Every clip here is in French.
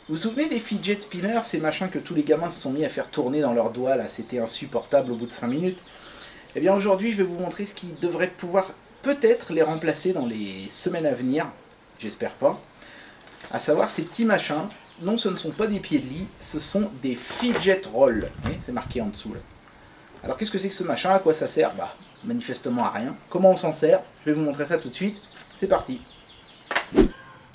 Vous vous souvenez des fidget spinners, ces machins que tous les gamins se sont mis à faire tourner dans leurs doigts, là, c'était insupportable au bout de 5 minutes. Eh bien aujourd'hui, je vais vous montrer ce qui devrait pouvoir peut-être les remplacer dans les semaines à venir, j'espère pas. À savoir ces petits machins, non ce ne sont pas des pieds de lit, ce sont des fidget rolls, c'est marqué en dessous là. Alors qu'est-ce que c'est que ce machin, à quoi ça sert? Bah, manifestement à rien. Comment on s'en sert? Je vais vous montrer ça tout de suite, c'est parti.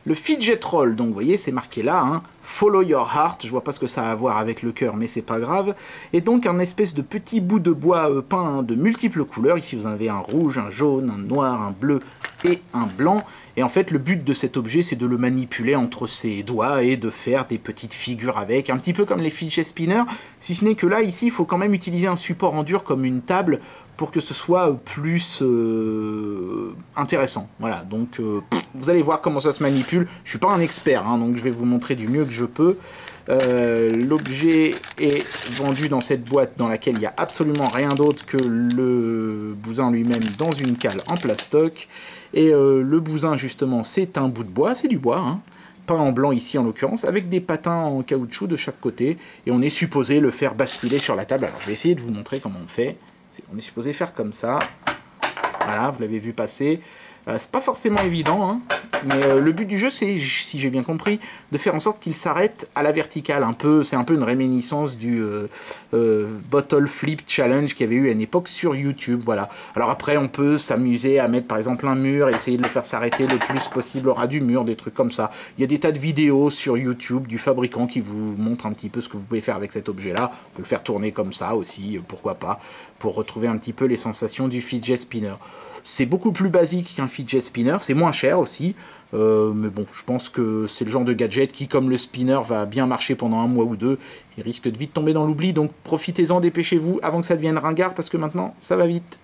Le fidget roll, donc vous voyez, c'est marqué là, hein, Follow your heart, je vois pas ce que ça a à voir avec le cœur, mais c'est pas grave, et donc un espèce de petit bout de bois peint de multiples couleurs, ici vous en avez un rouge, un jaune, un noir, un bleu et un blanc, et en fait le but de cet objet c'est de le manipuler entre ses doigts et de faire des petites figures avec, un petit peu comme les fidget spinners, si ce n'est que là, ici, il faut quand même utiliser un support en dur comme une table, pour que ce soit plus intéressant. Voilà, donc vous allez voir comment ça se manipule. Je suis pas un expert, hein, donc je vais vous montrer du mieux que je peux. L'objet est vendu dans cette boîte dans laquelle il n'y a absolument rien d'autre que le bousin lui-même dans une cale en plastoc. Et le bousin, justement, c'est un bout de bois, c'est du bois, hein, peint en blanc ici en l'occurrence, avec des patins en caoutchouc de chaque côté. Et on est supposé le faire basculer sur la table. Alors je vais essayer de vous montrer comment on fait. On est supposé faire comme ça. Voilà, vous l'avez vu passer. C'est pas forcément évident, hein, mais le but du jeu, c'est, si j'ai bien compris, de faire en sorte qu'il s'arrête à la verticale. C'est un peu une réminiscence du Bottle Flip Challenge qu'il y avait eu à une époque sur YouTube. Voilà. Alors après, on peut s'amuser à mettre par exemple un mur, essayer de le faire s'arrêter le plus possible au ras du mur, des trucs comme ça. Il y a des tas de vidéos sur YouTube du fabricant qui vous montrent un petit peu ce que vous pouvez faire avec cet objet-là. On peut le faire tourner comme ça aussi, pourquoi pas, pour retrouver un petit peu les sensations du fidget spinner. C'est beaucoup plus basique qu'un fidget spinner, c'est moins cher aussi, mais bon, je pense que c'est le genre de gadget qui, comme le spinner, va bien marcher pendant un mois ou deux, et risque de vite tomber dans l'oubli, donc profitez-en, dépêchez-vous avant que ça devienne ringard, parce que maintenant, ça va vite.